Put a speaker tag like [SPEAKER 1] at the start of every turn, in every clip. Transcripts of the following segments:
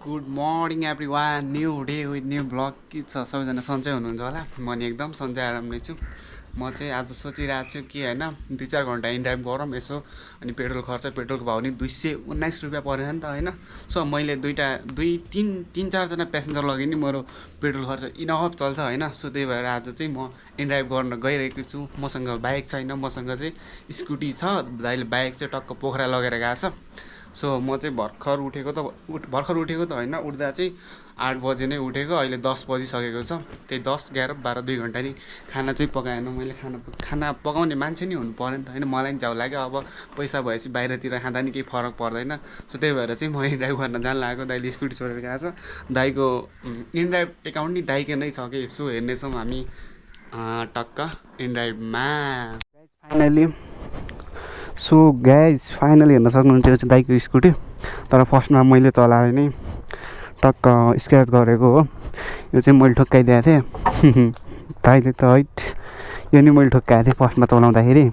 [SPEAKER 1] Good morning every one new day with new blog के छ सबैजना सन्चै हुनुहुन्छ होला म नि एकदम सन्चै आरामले छु। म चाहिँ आज सोचिरहेको छु कि होइन 2-4 घन्टा इन्ड्राइभ गरौँ यसो अनि पेट्रोल पेट्रोलको भाउ नि 219 रुपियाँ परेछ नि त होइन। सो मैले तिन चारजना प्यासेन्जर लगेँ नि मेरो पेट्रोल खर्च इनफ चल्छ होइन। सो त्यही भएर आज चाहिँ म इन्ड्राइभ गर्न गइरहेको छु। मसँग बाइक छैन, मसँग चाहिँ स्कुटी छ। दाइले बाइक चाहिँ टक्क पोखरा लगेर गएको छ। सो म चाहिँ भर्खर उठेको त होइन, उठ्दा चाहिँ 8 बजे नै उठेको। अहिले 10 बजिसकेको छ। त्यही 10, 11, 12, 2 घन्टा नि खाना चाहिँ पकाएन मैले। खाना पकाउने मान्छे नि हुनु पऱ्यो नि त होइन। मलाई नि झ्याउ लाग्यो, अब पैसा भएपछि बाहिरतिर खाँदा नि केही फरक पर्दैन। सो त्यही भएर चाहिँ म इन्ड्राइभ गर्न जान लागेको। दाइले स्कुटी छोडेर गएको छ। दाइको इन्ड्राइभ एकाउन्ट नि दाइकै नै छ कि। सो हेर्नेछौँ हामी टक्क इन्ड्राइभमा। सो गाइज फाइनली हेर्न सक्नुहुन्छ यो चाहिँ दाइको स्कुटी। तर फर्स्टमा मैले चलाएँ नै टक्क स्क्र्याच गरेको हो। यो चाहिँ मैले ठोक्काइदिएको थिएँ दाइले त हैट। यो नि मैले ठोक्काएको थिएँ फर्स्टमा चलाउँदाखेरि,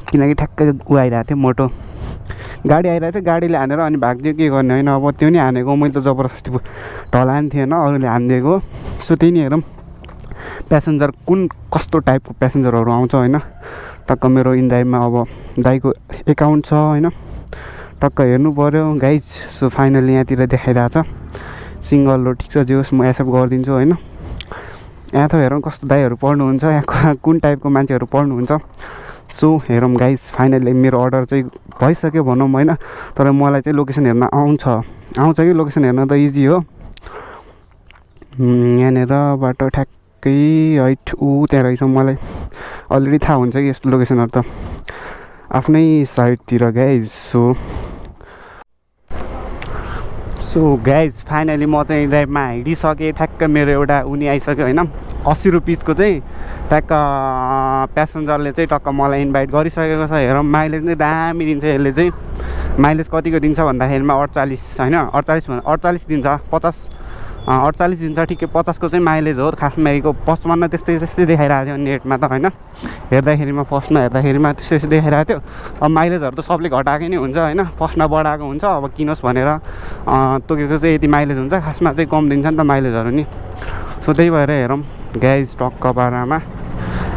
[SPEAKER 1] किनकि ठ्याक्कै ऊ आइरहेको थियो, मोटो गाडी आइरहेको थियो। गाडीले हानेर अनि भाग्यो, के गर्ने होइन। अब त्यो नि हानेको मैले त जबरजस्ती ढलाएको थिएन, अरूले हानिदिएको। सो त्यही नि हेरौँ प्यासेन्जर कस्तो टाइपको प्यासेन्जरहरू आउँछ होइन। टक्क मेरो इन्ड्राइभमा अब दाइको एकाउन्ट छ होइन, टक्क हेर्नु पऱ्यो गाइज। सो फाइनली यहाँतिर देखाइरहेको छ सिङ्गल रो, ठिक छ जे होस्, म एक्सेप्ट गरिदिन्छु होइन। यहाँ त हेरौँ कस्तो दाइहरू पढ्नुहुन्छ, यहाँ कुन टाइपको मान्छेहरू पढ्नुहुन्छ। सो हेरौँ गाइज फाइनली मेरो अर्डर चाहिँ भइसक्यो भनौँ होइन। तर मलाई चाहिँ लोकेसन हेर्न आउँछ कि लोकेसन हेर्न त इजी हो। यहाँनिर बाटो ठ्याक्कै हैट त्यहाँ रहेछ। मलाई अलरेडी थाहा हुन्छ कि यस्तो लोकेसनहरू त आफ्नै साइडतिर गाइज। सो गाइज फाइनली म चाहिँ ड्राइभमा हिँडिसकेँ। ठ्याक्क मेरो एउटा उनी आइसक्यो होइन, 80 रुपिसको चाहिँ ट्याक्क प्यासेन्जरले चाहिँ टक्क मलाई इन्भाइट गरिसकेको छ। हेरौँ माइलेज नै दामी दिन्छ यसले चाहिँ। माइलेज कतिको दिन्छ भन्दाखेरिमा 48 होइन, 48 दिन्छ, 48 दिन्छ ठिकै। 50 को चाहिँ माइलेज हो खासमा। यहीको 55 त्यस्तै देखाइरहेको थियो नेटमा त होइन। हेर्दाखेरिमा फर्स्टमा हेर्दाखेरिमा त्यस्तै देखाइरहेको थियो। अब माइलेजहरू त सबले घटाएकै नै हुन्छ होइन, फर्स्टमा बढाएको हुन्छ। अब किनोस् भनेर तोकेको चाहिँ यति माइलेज हुन्छ, खासमा चाहिँ कम दिन्छ नि त माइलेजहरू नि। सो त्यही भएर हेरौँ गाइज टक्क पारामा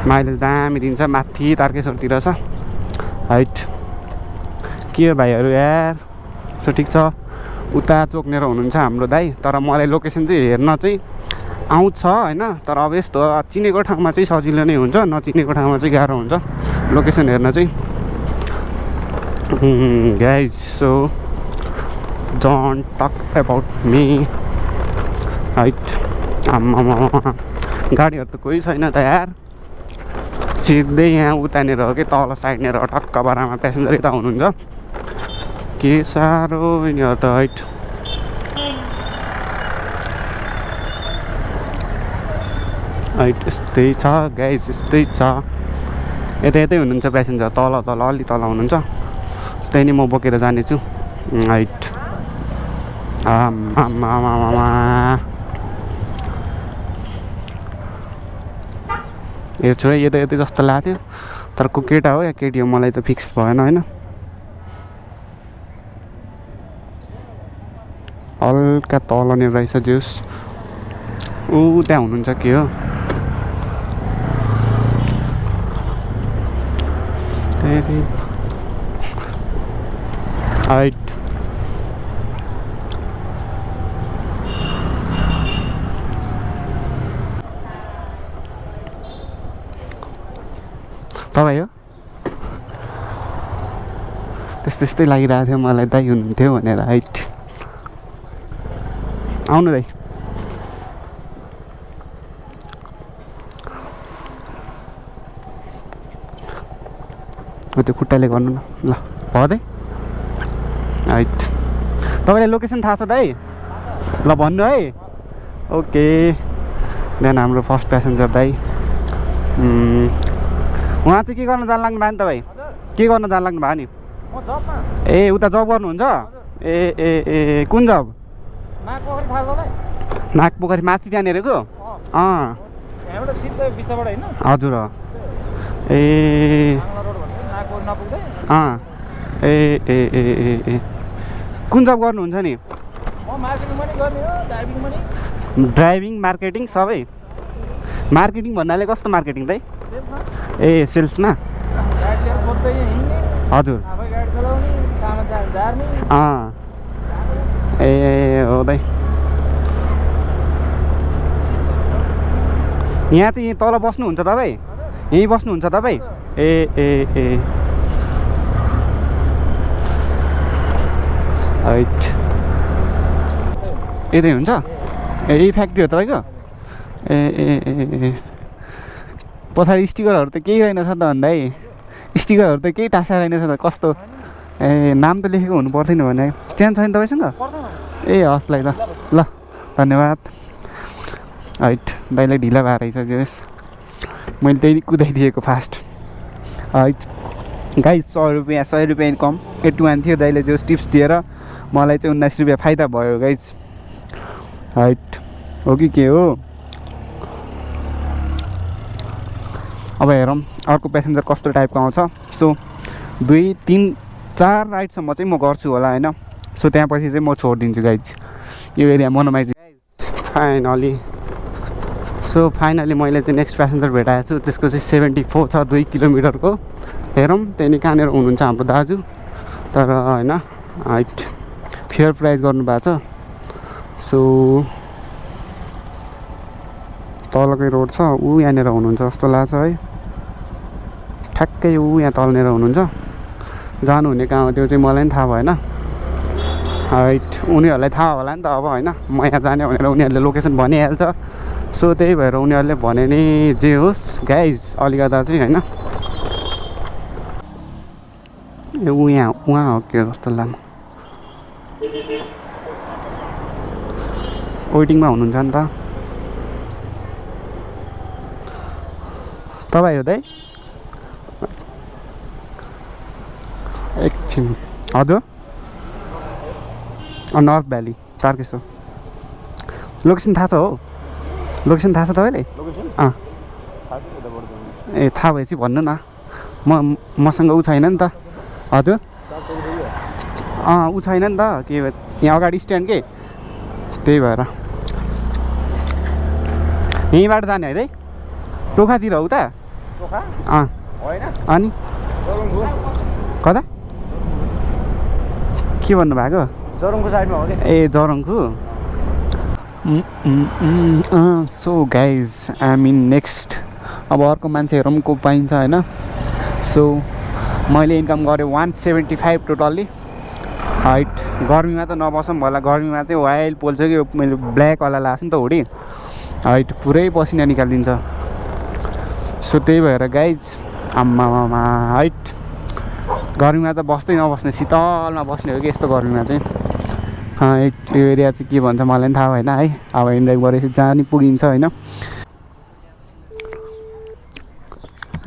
[SPEAKER 1] माइलेज दामी दिन्छ। माथि तारकेश्वरतिर छ हाइट। के हो भाइहरू यार। सो ठिक छ, उता चोक्नेर हुनुहुन्छ हाम्रो दाइ। तर मलाई लोकेसन चाहिँ हेर्न चाहिँ आउँछ होइन। तर अब यस्तो चिनेको ठाउँमा चाहिँ सजिलो नै हुन्छ, नचिनेको ठाउँमा चाहिँ गाह्रो हुन्छ लोकेसन हेर्न चाहिँ guys. So don't talk about me height. आम्मामा गाडीहरू त कोही छैन त यार। सिधै यहाँ उतानेर हो कि तल साइडनेर टक्क बरामा प्यासेन्जर यता हुनुहुन्छ। के साह्रो यिनीहरू त हैट। यस्तै छ गाइज, यस्तै छ। यतै हुनुहुन्छ प्यासेन्जर, तल अलि तल हुनुहुन्छ। त्यही नै म बोकेर जानेछु हाइट। आमामामा हेर्छु है, यतै जस्तो लाग्थ्यो। तर को केटा हो या केटी हो मलाई त फिक्स भएन होइन। हल्का तल नै रहेछ जुस। त्यहाँ हुनुहुन्छ के हो हाइट। तपाईँ हो त्यस्तै लागिरहेको थियो मलाई दाइ हुनुहुन्थ्यो भनेर हाइट। आउनु दाइ। त्यो खुट्टाले गर्नु न ल भयो दाइ हाइट। तपाईँलाई लोकेसन थाहा छ दाइ? ल भन्नु है। ओके देन हाम्रो फर्स्ट प्यासेन्जर दाइ। उहाँ चाहिँ के गर्न जान लाग्नु भयो नि तपाईँ? के गर्न जान लाग्नु भयो नि? ए उता जब गर्नुहुन्छ? ए कुन जब? नागपोखरी माथि त्यहाँनिरको? हजुर ए कुन जब गर्नुहुन्छ नि? ड्राइभिङ मार्केटिङ सबै मार्केटिङ भन्नाले कस्तो मार्केटिङ त ए सेल्समा हजुर ए हो दाइ यहाँ चाहिँ तल बस्नुहुन्छ तपाईँ यहीँ बस्नुहुन्छ तपाईँ ए ए ए राइट यतै हुन्छ ए यही फ्याक्ट्री हो तपाईँको ए ए ए पछाडि स्टिकरहरू त केही रहेनछ त भन्दा स्टिकरहरू त केही टाँसा रहेनछ त कस्तो ए नाम त लेखेको हुनु पर्थेन भने च्यान छैन तपाईँसँग ए हवस् त ल धन्यवाद हाइट दाइलाई ढिला भएर रहेछ जोस् मैले त्यही कुदाइदिएको फास्ट हाइट गाई 100 रुपियाँ कम 81 थियो दाइले जोस् टिप्स दिएर मलाई चाहिँ 19 रुपियाँ फाइदा भयो गाइज हाइट हो कि के हो अब हेरौँ अर्को प्यासेन्जर कस्तो टाइपको आउँछ सो 2, 3, 4 राइडसम्म चाहिँ म गर्छु होला होइन सो त्यहाँपछि चाहिँ म छोडिदिन्छु गाइज यो एरिया मनोमाइज फाइनली मैले चाहिँ नेक्स्ट प्यासेन्जर भेटाएको छु त्यसको चाहिँ 74 छ 2 किलोमिटरको हेरौँ त्यहाँदेखि कहाँनिर हुनुहुन्छ हाम्रो दाजु तर होइन हाइट फेयर प्राइस गर्नुभएको छ सो तलकै रोड छ ऊ यहाँनिर हुनुहुन्छ जस्तो लाग्छ है ठ्याक्कै ऊ यहाँ तलनिर हुनुहुन्छ जानुहुने कहाँ हो त्यो चाहिँ मलाई पनि थाहा भएन हाइट उनीहरूलाई थाहा होला नि त अब होइन म यहाँ जाने भनेर उनीहरूले लोकेसन भनिहाल्छ सो त्यही भएर उनीहरूले भने नि जे होस् गाइज अलिकता चाहिँ होइन ए ऊ यहाँ उहाँ हो के जस्तो लाग्छ वेटिङमा हुनुहुन्छ नि त तपाईँ हो दाइ एकछिन हजुर नर्थ भ्याली तारकेश्वर लोकेसन थाहा छ हो लोकेसन थाहा छ तपाईँले ए थाहा भएपछि भन्नु न मसँग ऊ छैन नि त हजुर ऊ छैन नि त के यहाँ अगाडि स्ट्यान्ड के त्यही भएर यहीँबाट जाने है दाइ टोखातिर हो त अनि कता के भन्नुभएको
[SPEAKER 2] जरङको साइडमा हो
[SPEAKER 1] ए जरङको so guys I mean next अब अर्को मान्छेहरू पनि को पाइन्छ होइन सो मैले इन्कम गरेँ 175 टोटल्ली हाइट गर्मीमा त नबसौँ होला गर्मीमा चाहिँ वाइल पोल्छ कि मैले ब्ल्याकवाला लगाएको नि त हुडी हाइट पुरै पसिना निकालिदिन्छ सो त्यही भएर गाइज आम्मामा हाइट गर्मीमा त बस्दै नबस्ने शीतलमा बस्ने हो कि यस्तो गर्मीमा चाहिँ हाइट त्यो एरिया चाहिँ के भन्छ मलाई पनि थाहा भएन है अब इन्ड्राइभ गरेपछि जहाँ नि पुगिन्छ होइन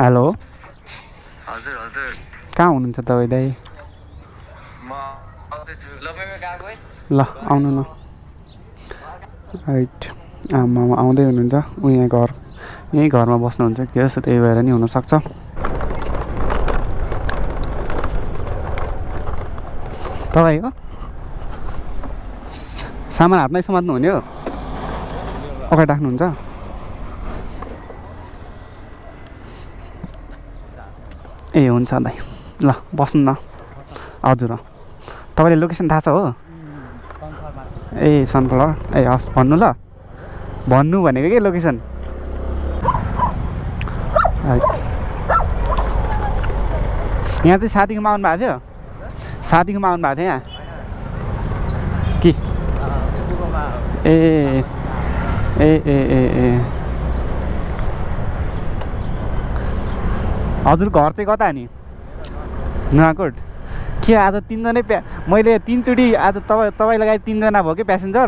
[SPEAKER 1] हेलो
[SPEAKER 2] हजुर हजुर
[SPEAKER 1] कहाँ हुनुहुन्छ तपाईँ दाइ
[SPEAKER 2] म आउँदैछु
[SPEAKER 1] ल आउनु न राइट आमामा आउँदै हुनुहुन्छ ऊ यहाँ घर यहीँ घरमा बस्नुहुन्छ के जस्तो त्यही भएर नि हुनसक्छ तपाईँ हो सामान हातमै समात्नु हुने हो अगाडि राख्नुहुन्छ ए हुन्छ दाइ ल बस्नु न हजुर तपाईँले लोकेसन थाहा छ हो ए सनफ्लावर ए हस् भन्नु ल भन्नु भनेको के लोकेसन यहाँ चाहिँ साथीकोमा आउनु भएको थियो साथीकोमा आउनु भएको थियो यहाँ कि ए ए ए ए ए हजुर घर चाहिँ कता नि नुवाकोट के आज 3 जनै मैले 3 चोटि आज तपाईँ लगायत 3 जना भयो कि प्यासेन्जर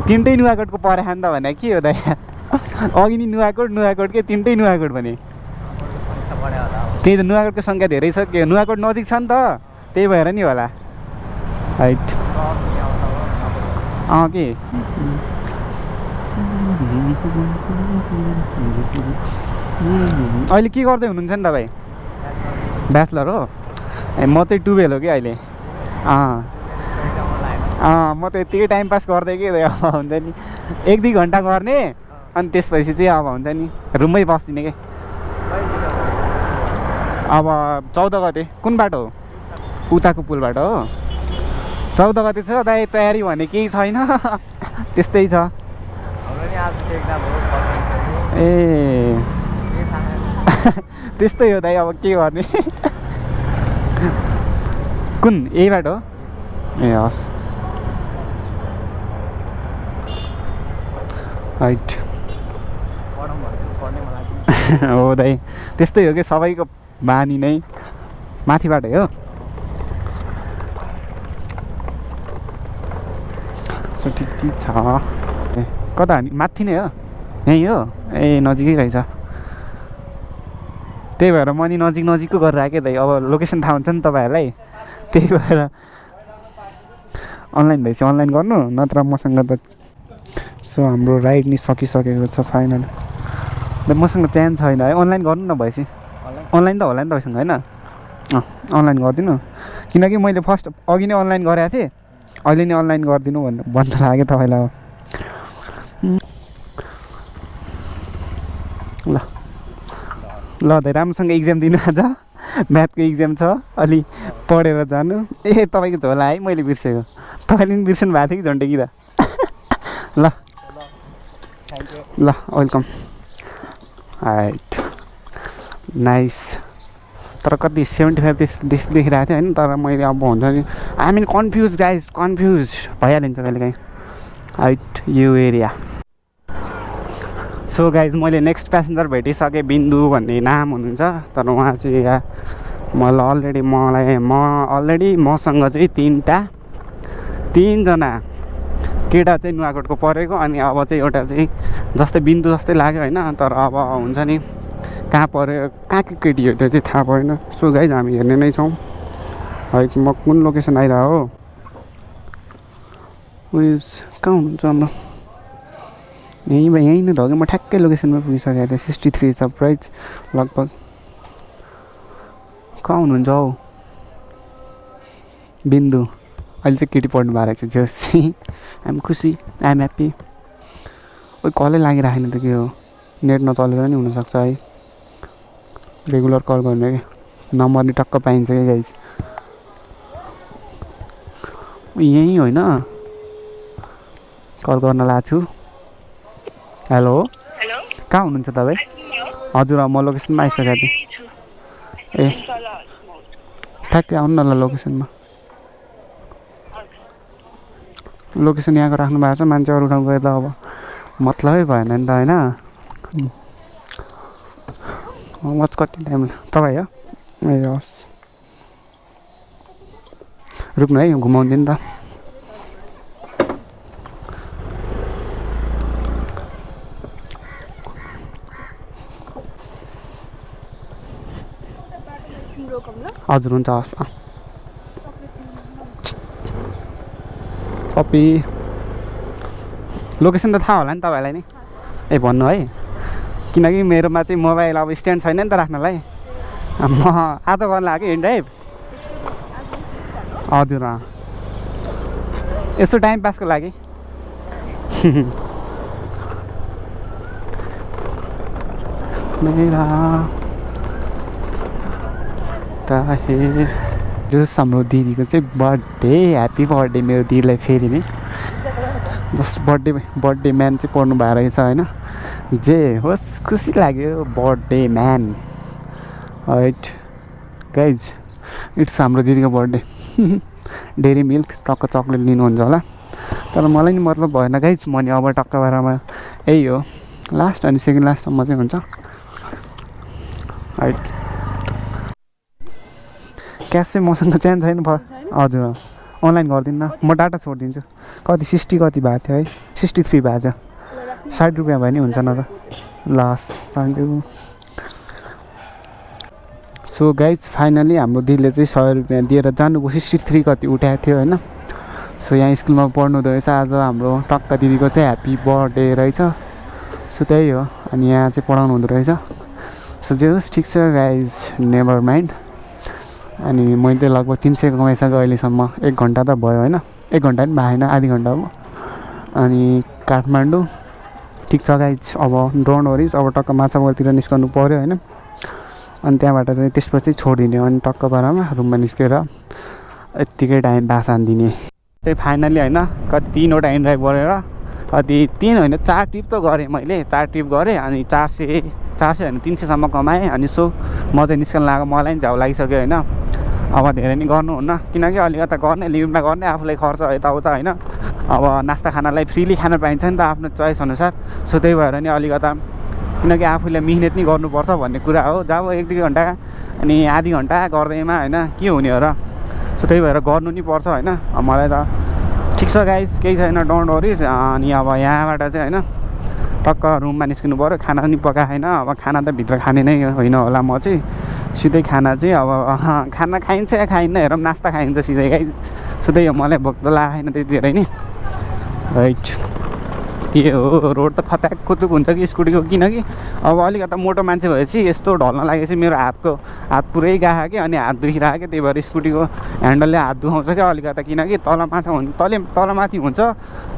[SPEAKER 1] 3टै नुवाकोटको परे खान त भने के हो त अघि नि नुवाकोट के 3टै नुवाकोट भने त्यही त नुवाकोटको सङ्ख्या धेरै छ के नुवाकोट नजिक छ नि त त्यही भएर नि होला हाइट के अहिले के गर्दै हुनुहुन्छ नि तपाईँ ब्याचलर हो ए म चाहिँ 12 हो कि अहिले म त यत्तिकै टाइम पास गर्दै कि अब हुन्छ नि 1-2 घन्टा गर्ने अनि त्यसपछि चाहिँ अब हुन्छ नि रुममै बस्दिने के अब 14 गते कुन बाटो हो उताको पुलबाट हो 14 गते छ दाइ तयारी भने केही छैन त्यस्तै छ ए त्यस्तै हो दाइ अब के गर्ने कुन यही बाटो ए हस् राइट हो दाइ त्यस्तै हो कि सबैको बानी नै माथिबाटै हो सो ठिकै छ ए कता माथि नै हो यहीँ हो ए नजिकै रहेछ त्यही भएर म नि नजिकको गरेर आएँ दाइ अब लोकेसन थाहा हुन्छ नि तपाईँहरूलाई त्यही भएर अनलाइन भएपछि अनलाइन गर्नु नत्र मसँग त सो हाम्रो राइड नि सकिसकेको छ फाइनल मसँग चान्स छैन है अनलाइन गर्नु न भएपछि अनलाइन त होला नि तपाईँसँग होइन अनलाइन गरिदिनु किनकि मैले फर्स्ट अघि नै अनलाइन गरेको थिएँ अहिले नै अनलाइन गरिदिनु भन्नु लाग्यो तपाईँलाई ल ल दाइ राम्रोसँग इक्जाम दिनु आज म्याथको इक्जाम छ अलि पढेर जानु ए तपाईँको झोला है मैले बिर्सेको तपाईँले पनि बिर्सनु भएको थियो कि झन्डै कि त ल ल वेलकम राइट नाइस तर कति 75 त्यस देखिरहेको थियो होइन तर मैले अब हुन्छ नि I mean confuse guys confuse भइहालिन्छ कहिले काहीँ राइट यो एरिया सो गाइज मैले नेक्स्ट प्यासेन्जर भेटिसकेँ बिन्दु भन्ने नाम हुनुहुन्छ तर उहाँ चाहिँ यहाँ अलरेडी मसँग चाहिँ 3जना केटा चाहिँ नुवाकोटको परेको अनि अब चाहिँ एउटा चाहिँ जस्तै बिन्दु जस्तै लाग्यो होइन तर अब हुन्छ नि कहाँ पऱ्यो कहाँको केटी हो त्यो चाहिँ थाहा भएन सो गाइज हामी हेर्ने नै छौँ है म कुन लोकेसन आइरहेको हो उयस कहाँ हुनुहुन्छ हाम्रो यहीँ नै हो कि म ठ्याक्कै लोकेसनमा पुगिसकेको थिएँ 63 छ प्राइज लगभग कहाँ हुनुहुन्छ हौ बिन्दु अहिले चाहिँ केटी पढ्नु भएको रहेछ जोसी आइएम खुसी आइएम ह्याप्पी ओ कलै लागिराखेन त के हो नेट नचलेर नि हुनसक्छ है रेगुलर कल गर्ने क्या नम्बर नि टक्क पाइन्छ क्या गाइज यहीँ होइन कल गर्न लाग्छु हेलो कहाँ हुनुहुन्छ तपाईँ हजुर म लोकेसनमा आइसकेको थिएँ ए ठ्याक्कै आउनु न ल लोकेसनमा लोकेसन यहाँको राख्नु भएको छ मान्छे अरू ठाउँ गएर त अब मतलबै भएन नि त होइन कति टाइम तपाईँ हो ए हस् रुक्नु है घुमाउँदैन नि त हजुर हुन्छ हस् कपी लोकेसन त थाहा होला नि तपाईँलाई नि ए भन्नु है किनकि मेरोमा चाहिँ मोबाइल अब स्ट्यान्ड छैन नि त राख्नलाई म आज गर्न लाग्यो हिँड ड्राइभ हजुर यसो टाइम पासको लागि मेरा जस हाम्रो दिदीको चाहिँ बर्थडे ह्याप्पी बर्थडे मेरो दिदीलाई फेरि नै जस बर्थडे म्यान चाहिँ पढ्नु भएको रहेछ होइन जे होस् खुसी लाग्यो birthday man right guys it's हाम्रो दिदीको बर्थडे डेरी मिल्क टक्क चक्लेट लिनुहुन्छ होला तर मलाई नि मतलब भएन गाइज म नि अब टक्क बाह्रमा यही हो लास्ट अनि सेकेन्ड लास्टसम्म चाहिँ हुन्छ राइट क्यास चाहिँ मसँग चान्स छैन हजुर अनलाइन गरिदिनु न म डाटा छोडिदिन्छु कति 60 कति भएको थियो है 63 भएको थियो 60 रुपियाँ भयो नि हुन्छ न त last thank you so guys finally हाम्रो दिदीले चाहिँ 100 रुपियाँ दिएर जानुभयो 63 कति उठाएको थियो होइन सो यहाँ स्कुलमा पढ्नु हुँदो रहेछ आज हाम्रो टक्क दिदीको चाहिँ ह्याप्पी बर्थडे रहेछ सो त्यही हो अनि यहाँ चाहिँ पढाउनु हुँदो रहेछ सो जे होस् ठिक छ गाइज नेभर माइन्ड अनि मैले लगभग 300 कमाइसकेँ अहिलेसम्म 1 घन्टा त भयो होइन 1 घन्टा पनि भएन, आधी घन्टा हो। अनि काठमाडौँ ठिक छ गाइज। अब डोन्ट वरिज, अब टक्क माछामोडतिर निस्कनु पऱ्यो होइन। अनि त्यहाँबाट चाहिँ त्यसपछि छोडिदिने अनि टक्क पारामा रुममा निस्केर यत्तिकै टाइम पास हानिदिने चाहिँ फाइनली होइन। कति 3वटा इन्ड्राइभ गरेर कति 3 होइन 4 ट्रिप त गरेँ मैले। 4 ट्रिप गरेँ अनि 400 होइन 300सम्म कमाएँ। अनि सो म चाहिँ निस्कन लाग्यो, मलाई पनि झ्याउ लागिसक्यो होइन। अब धेरै नि गर्नुहुन्न, किनकि अलिकता गर्ने लिमिटमा गर्ने, आफूलाई खर्च यताउता होइन। अब नास्ता खानालाई फ्रीली खान पाइन्छ नि त आफ्नो चोइस अनुसार। सो त्यही भएर नि अलिकता, किनकि आफूले मिहिनेत नि गर्नुपर्छ भन्ने कुरा हो। जब 1-2 घन्टा अनि आधी घन्टा गर्दैमा होइन के हुने हो र। सो त्यही भएर गर्नु नि पर्छ होइन। मलाई त ठिक छ गाइस, केही छैन, डोन्ट वरिज। अनि अब यहाँबाट चाहिँ होइन टक्क रुममा निस्किनु पऱ्यो। खाना पनि पकाएन, अब खाना त भित्र खाने नै होइन होला। म चाहिँ सिधै खाना चाहिँ अब खाना खाइन्छ या खाइन्न हेरौँ, नास्ता खाइन्छ सिधै गाइस। सो त्यही हो, मलाई भोक त लागेन त्यति धेरै नि। राइट, के हो रोड त खत्याक खुतुक हुन्छ कि स्कुटीको, किनकि अब अलिकता मोटो मान्छे भएपछि यस्तो ढल्न लागेपछि मेरो हात पुरै गएको कि अनि हात दुखिरहेको कि, त्यही भएर स्कुटीको ह्यान्डलले हात दुखाउँछ क्या अलिकता, किनकि तलमाथि हुन्छ।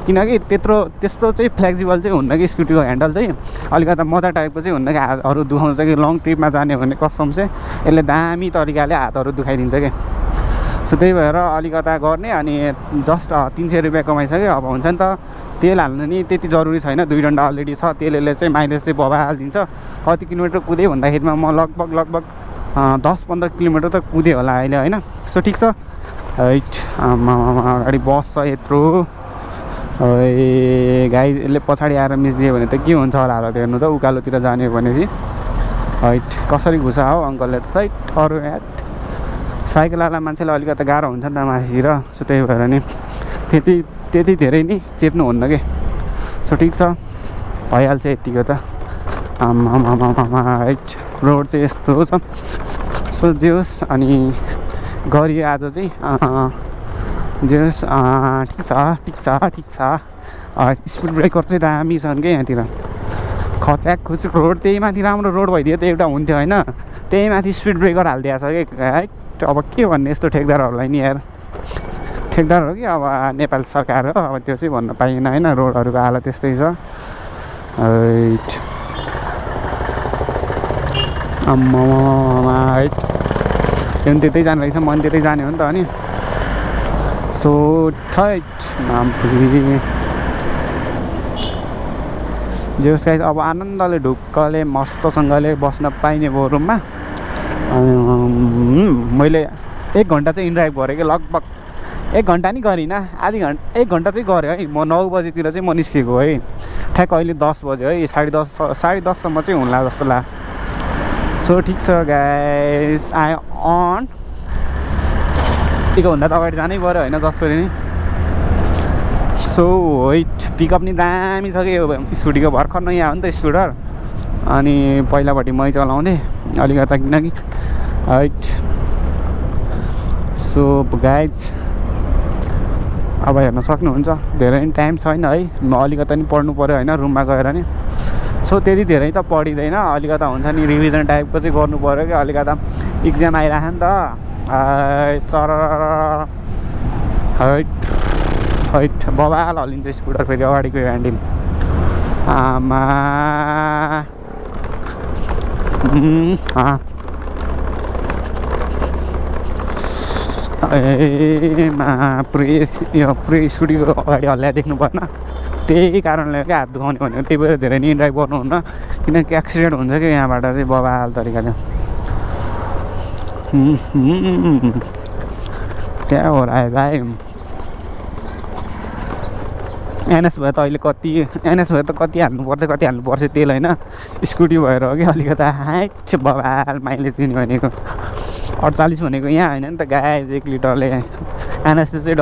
[SPEAKER 1] किनकि त्यस्तो चाहिँ फ्लेक्सिबल चाहिँ हुन्न कि स्कुटीको ह्यान्डल चाहिँ, अलिकता मजा टाइपको चाहिँ हुन्न कि हातहरू दुखाउँछ कि। लङ ट्रिपमा जाने भने कसम चाहिँ यसले दामी तरिकाले हातहरू दुखाइदिन्छ कि। सो त्यही भएर अलिकता गर्ने अनि जस्ट 300 रुपियाँ कमाइसक्यो। अब हुन्छ नि त, तेल हाल्नु नि त्यति जरुरी छैन, 2 डन्डा अलरेडी छ। तेलले चाहिँ माइलेज चाहिँ बबाल दिन्छ। कति किलोमिटर कुदेँ भन्दाखेरिमा म लगभग 10-15 किलोमिटर त कुदेँ होला अहिले होइन। सो ठिक छ। राइट, अगाडि बस छ यत्रो गाई, यसले पछाडि आएर मिसिदियो भने त के हुन्छ होला हालत हेर्नु त, उकालोतिर जाने भने चाहिँ। राइट, कसरी घुसा हो अङ्कलले त। राइट, अरू याद साइकलवाला मान्छेलाई अलिकति गाह्रो हुन्छ नि त माथितिर। सो त्यही भएर नि त्यति धेरै नि चेप्नु हुन्न कि। सो ठिक छ, भइहाल्छ यतिको त। राइट, रोड चाहिँ यस्तो छ। सो जे होस्, अनि गरियो आज चाहिँ जे होस्, ठिक छ। स्पिड ब्रेकर चाहिँ दामी छन् क्या यहाँतिर, खच्याक खुचुक रोड। त्यही माथि राम्रो रोड भइदियो त एउटा हुन्थ्यो होइन। त्यही माथि स्पिड ब्रेकर हालिदिएको छ कि। राइट, अब के भन्ने यस्तो ठेकदारहरूलाई नि यार, ठेकदार हो कि अब नेपाल सरकार हो, अब त्यो चाहिँ भन्न पाइएन होइन। रोडहरूको हालत त्यस्तै छ। राइट, राइट, त्यो पनि त्यतै जाने रहेछ, मन त्यतै जाने हो नि त अनि। सो ठैट जे होस् गाइस, अब आनन्दले ढुक्कले मस्तसँगले बस्न पाइने भयो रुममा। मैले 1 घन्टा चाहिँ इन्ड्राइभ गरेँ कि, लगभग 1 घन्टा नि गरिनँ, 1 घन्टा चाहिँ गरेँ है। म 9 बजीतिर चाहिँ म निस्केको है, ठ्याक्क अहिले 10 बज्यो है। 10:30सम्म चाहिँ हुन्ला जस्तो लाग्यो। सो ठिक छ गाइस, आइ अन भन्दा त अगाडि जानै पऱ्यो होइन जसरी नि। सो वेट, पिकअप नि दामी छ कि यो स्कुटीको, भर्खर नयाँ हो नि त स्कुटर। अनि पहिलापट्टि मै चलाउँथेँ अलिकता, किनकि राइट। सो गाइज अब हेर्न सक्नुहुन्छ, धेरै नि टाइम छैन है। म अलिकता नि पढ्नु पऱ्यो होइन रुममा गएर नि। सो त्यति धेरै त पढिँदैन, अलिकता हुन्छ नि रिभिजन टाइपको चाहिँ गर्नु पऱ्यो कि। अलिकता इक्जाम आइरह नि त सर। हाइट बबाल हल्लिन्छ स्कुटर, फेरि अगाडिको ह्यान्डल आमा। पुरै स्कुटीको अगाडि हल्ल्या देख्नु भएन, त्यही कारणले क्या हात दुखाउने भनेको। त्यही भएर धेरै नि ड्राइभ गर्नुहुन्न, किनकि एक्सिडेन्ट हुन्छ कि यहाँबाट चाहिँ बबाल तरिकाले। क्या हो रहा है भाइ। एनएस भयो त अहिले कति हाल्नु पर्छ तेल होइन। स्कुटी भएर हो कि अलिकता हाइट बबाल माइलेज दिने भनेको। 48 भनेको यहाँ होइन नि त गाइस, 1 लिटरले। एनएसले चाहिँ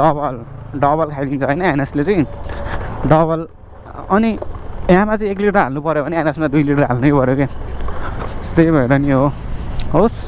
[SPEAKER 1] डबल खाइदिन्छ होइन, एनएसले चाहिँ डबल। अनि यहाँमा चाहिँ 1 लिटर हाल्नु पऱ्यो भने एनएसमा 2 लिटर हाल्नै पऱ्यो क्या। त्यही भएर नि हो। होस्